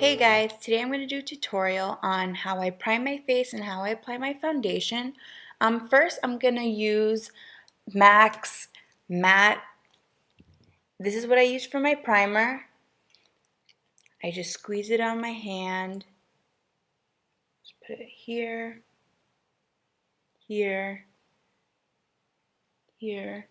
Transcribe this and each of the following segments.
Hey guys, today I'm going to do a tutorial on how I prime my face and how I apply my foundation. First I'm going to use MAC's Matte. This is what I use for my primer. I just squeeze it on my hand. Just put it here, here, here.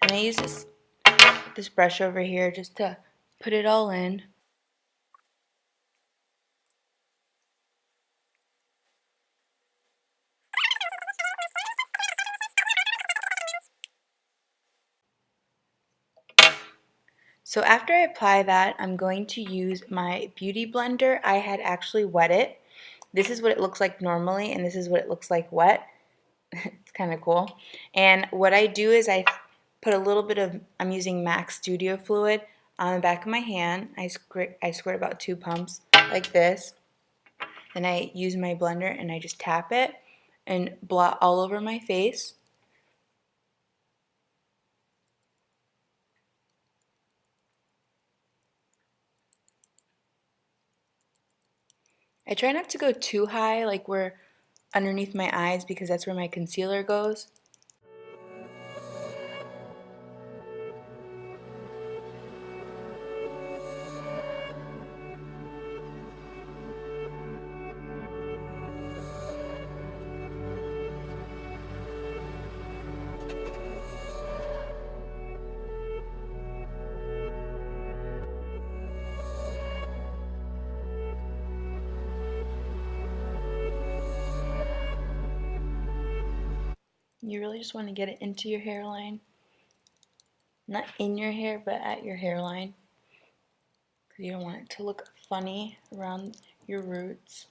And I use this brush over here just to put it all in. So after I apply that, I'm going to use my beauty blender. I had actually wet it. This is what it looks like normally, and this is what it looks like wet. It's kind of cool. And what I do is I put a little bit of, I'm using MAC Studio Fluid on the back of my hand. I squirt about 2 pumps like this. Then I use my blender and I just tap it and blot all over my face. I try not to go too high, like where underneath my eyes, because that's where my concealer goes. You really just want to get it into your hairline. Not in your hair, but at your hairline. Because you don't want it to look funny around your roots.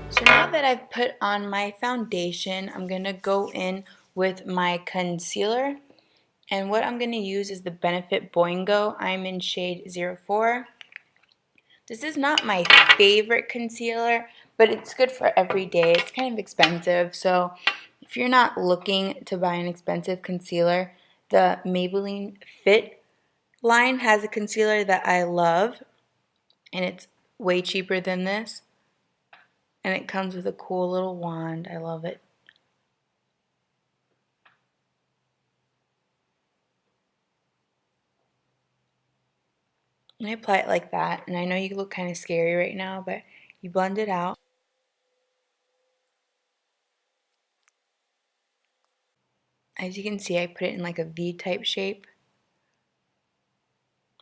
So now that I've put on my foundation, I'm going to go in with my concealer. And what I'm going to use is the Benefit Boingo. I'm in shade 04. This is not my favorite concealer, but it's good for every day. It's kind of expensive, so if you're not looking to buy an expensive concealer, the Maybelline Fit line has a concealer that I love, and it's way cheaper than this. And it comes with a cool little wand. I love it. And I apply it like that. And I know you look kind of scary right now, but you blend it out. As you can see, I put it in like a V-type shape.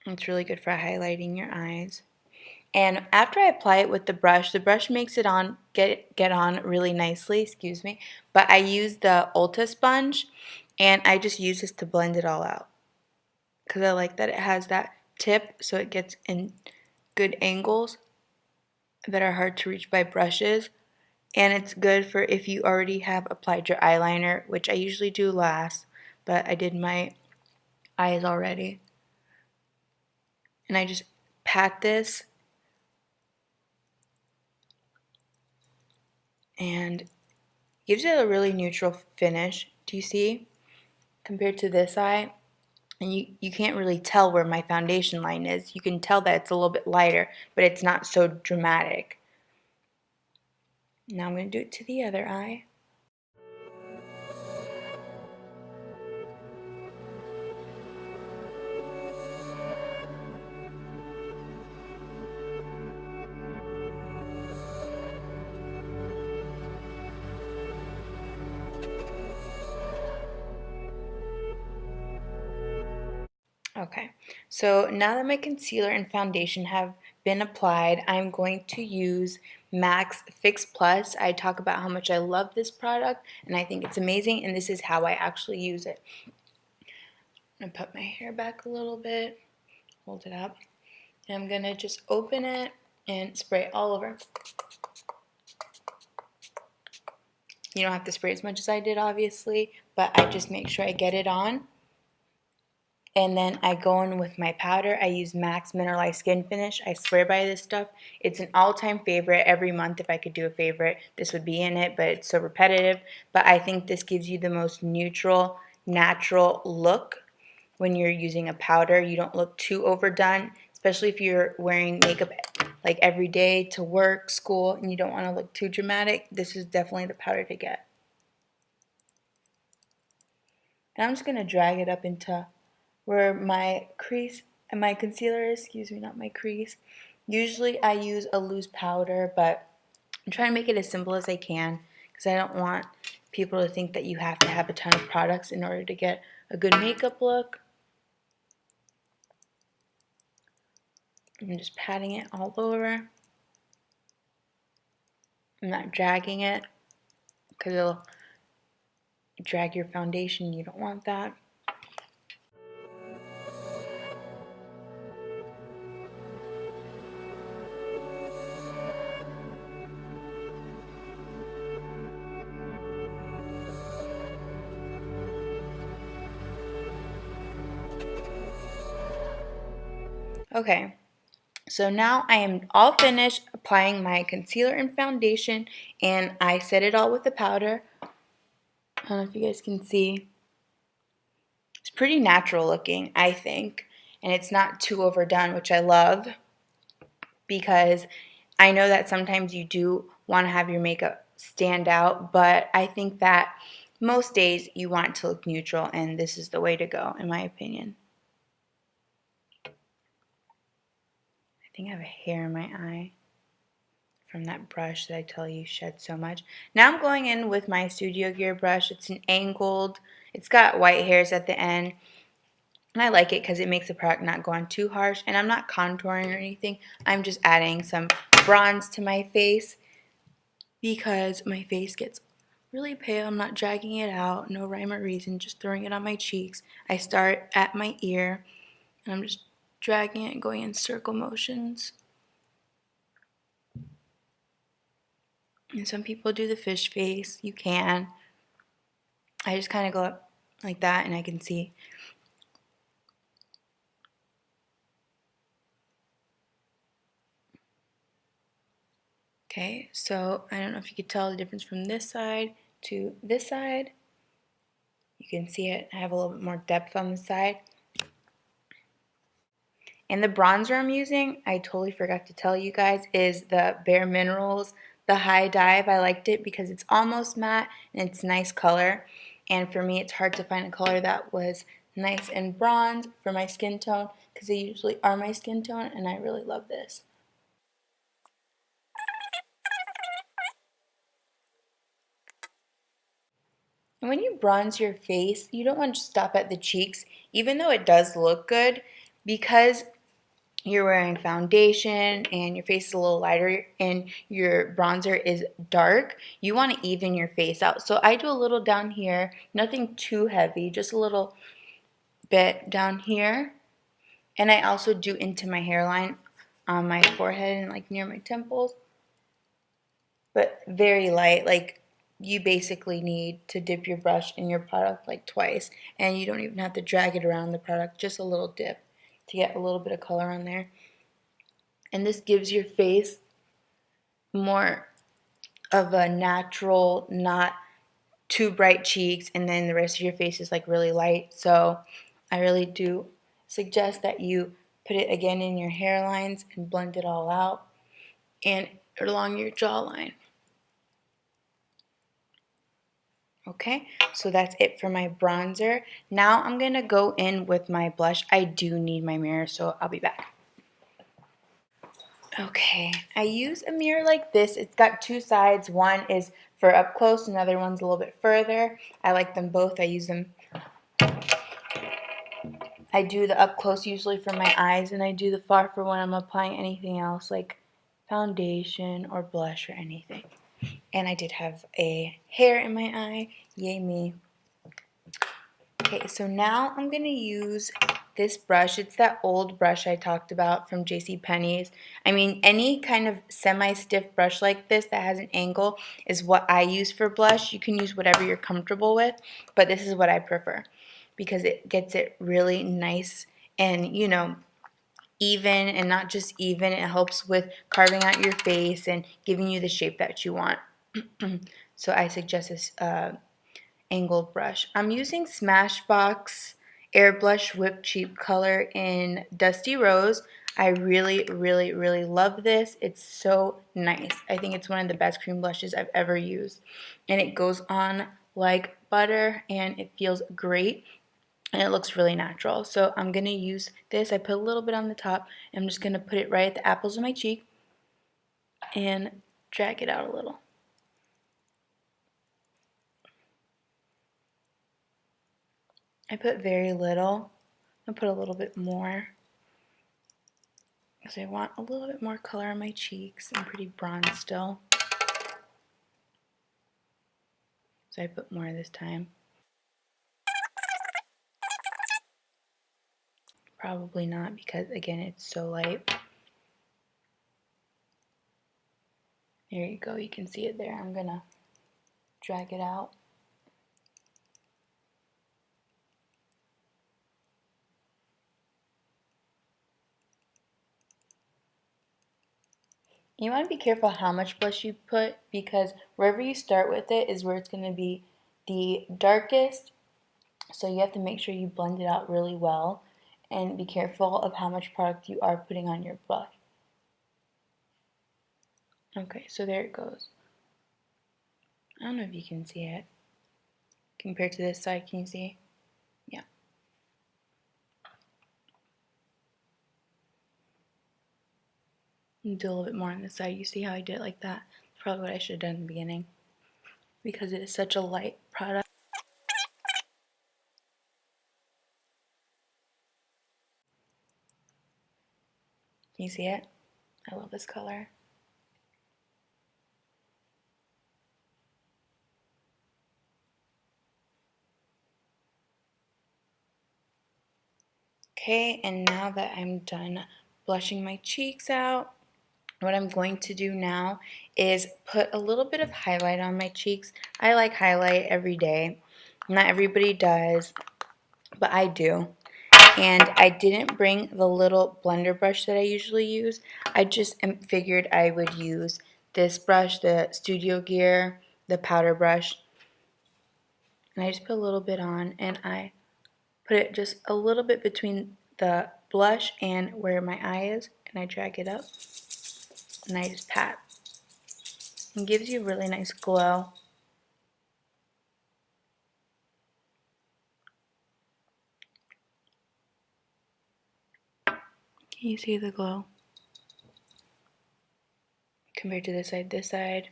It's really good for highlighting your eyes. And after I apply it with the brush makes it on get on really nicely, excuse me. But I use the Ulta sponge, and I just use this to blend it all out. Because I like that it has that tip, so it gets in good angles that are hard to reach by brushes. And it's good for if you already have applied your eyeliner, which I usually do last, but I did my eyes already. And I just pat this and gives it a really neutral finish. Do you see? Compared to this eye. And you can't really tell where my foundation line is. You can tell that it's a little bit lighter, but it's not so dramatic. Now I'm going to do it to the other eye. Okay, so now that my concealer and foundation have been applied, I'm going to use MAC's Fix Plus. I talk about how much I love this product, and I think it's amazing, and this is how I actually use it. I'm going to put my hair back a little bit, hold it up, and I'm going to just open it and spray it all over. You don't have to spray as much as I did, obviously, but I just make sure I get it on. And then I go in with my powder. I use Max Mineralized Skin Finish. I swear by this stuff. It's an all-time favorite. Every month, if I could do a favorite, this would be in it, but it's so repetitive. But I think this gives you the most neutral, natural look when you're using a powder. You don't look too overdone, especially if you're wearing makeup like every day to work, school, and you don't want to look too dramatic. This is definitely the powder to get. And I'm just going to drag it up into where my crease and my concealer is, excuse me, not my crease. Usually I use a loose powder, but I'm trying to make it as simple as I can because I don't want people to think that you have to have a ton of products in order to get a good makeup look. I'm just patting it all over. I'm not dragging it because it'll drag your foundation. You don't want that. Okay, so now I am all finished applying my concealer and foundation, and I set it all with the powder. I don't know if you guys can see. It's pretty natural looking, I think, and it's not too overdone, which I love because I know that sometimes you do want to have your makeup stand out, but I think that most days you want it to look neutral, and this is the way to go, in my opinion. I think I have a hair in my eye from that brush that I tell you shed so much. Now I'm going in with my Studio Gear brush. It's an angled, it's got white hairs at the end, and I like it because it makes the product not go on too harsh, and I'm not contouring or anything. I'm just adding some bronze to my face because my face gets really pale. I'm not dragging it out, no rhyme or reason, just throwing it on my cheeks. I start at my ear, and I'm just dragging it and going in circle motions. And some people do the fish face. You can. I just kind of go up like that, and I can see. Okay, so I don't know if you could tell the difference from this side to this side. You can see it. I have a little bit more depth on the side. And the bronzer I'm using, I totally forgot to tell you guys, is the Bare Minerals, the High Dive. I liked it because it's almost matte and it's nice color. And for me, it's hard to find a color that was nice and bronze for my skin tone because they usually are my skin tone, and I really love this. And when you bronze your face, you don't want to stop at the cheeks, even though it does look good, because you're wearing foundation and your face is a little lighter and your bronzer is dark, you want to even your face out. So I do a little down here, nothing too heavy, just a little bit down here. And I also do into my hairline on my forehead and like near my temples, but very light. Like, you basically need to dip your brush in your product like twice, and you don't even have to drag it around the product, just a little dip to get a little bit of color on there. And this gives your face more of a natural, not too bright cheeks, and then the rest of your face is like really light. So I really do suggest that you put it again in your hairlines and blend it all out and along your jawline. Okay, so that's it for my bronzer. Now I'm going to go in with my blush. I do need my mirror, so I'll be back. Okay, I use a mirror like this. It's got two sides. One is for up close, another one's a little bit further. I like them both. I use them. I do the up close usually for my eyes, and I do the far for when I'm applying anything else like foundation or blush or anything. And I did have a hair in my eye. Yay me. Okay, so now I'm going to use this brush. It's that old brush I talked about from JCPenney's. I mean, any kind of semi-stiff brush like this that has an angle is what I use for blush. You can use whatever you're comfortable with, but this is what I prefer because it gets it really nice and, you know, even, and not just even. It helps with carving out your face and giving you the shape that you want. So I suggest this angled brush. I'm using Smashbox Airbrush Whipped Cheap Color in Dusty Rose. I really, really, really love this. It's so nice. I think it's one of the best cream blushes I've ever used. And it goes on like butter and it feels great. And it looks really natural. So I'm going to use this. I put a little bit on the top. I'm just going to put it right at the apples of my cheek and drag it out a little. I put very little. I'll put a little bit more because I want a little bit more color on my cheeks. I'm pretty bronze still. So I put more this time. Probably not because, again, it's so light. There you go. You can see it there. I'm going to drag it out. You want to be careful how much blush you put because wherever you start with it is where it's going to be the darkest. So you have to make sure you blend it out really well and be careful of how much product you are putting on your blush. Okay, so there it goes. I don't know if you can see it. Compared to this side, can you see? Yeah. Do a little bit more on this side. You see how I did it like that? That's probably what I should have done in the beginning because it is such a light product. Can you see it? I love this color. Okay, and now that I'm done blushing my cheeks out, what I'm going to do now is put a little bit of highlight on my cheeks. I like highlight every day. Not everybody does, but I do. And I didn't bring the little blender brush that I usually use. I just figured I would use this brush, the Studio Gear, the powder brush. And I just put a little bit on and I put it just a little bit between the blush and where my eye is. And I drag it up and I just pat. It gives you a really nice glow. Can you see the glow? Compared to this side,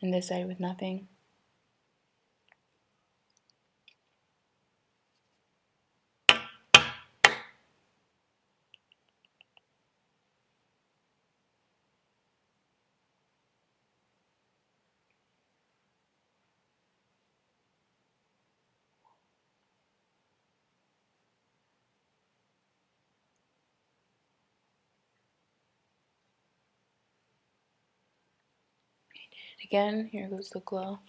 and this side with nothing. Again, here goes the glow.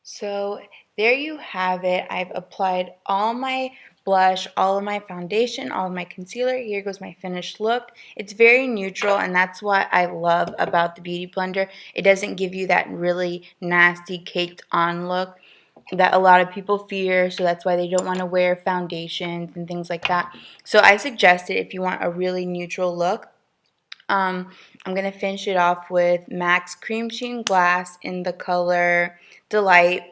So there you have it. I've applied all my blush, all of my foundation, all of my concealer. Here goes my finished look. It's very neutral, and that's what I love about the Beauty Blender. It doesn't give you that really nasty caked on look that a lot of people fear, so that's why they don't want to wear foundations and things like that. So I suggest it if you want a really neutral look. I'm going to finish it off with MAC's Cream Sheen Glass in the color Delight.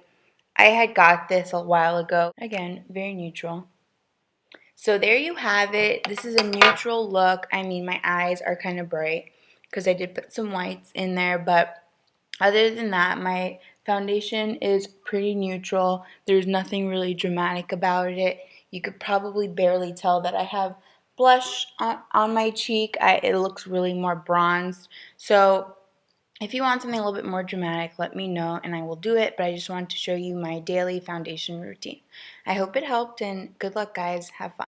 I had got this a while ago. Again, very neutral. So there you have it. This is a neutral look. I mean, my eyes are kind of bright because I did put some whites in there, but other than that, my foundation is pretty neutral. There's nothing really dramatic about it. You could probably barely tell that I have blush on my cheek. It looks really more bronzed. So If you want something a little bit more dramatic, let me know and I will do it, but I just wanted to show you my daily foundation routine. I hope it helped and good luck guys, have fun.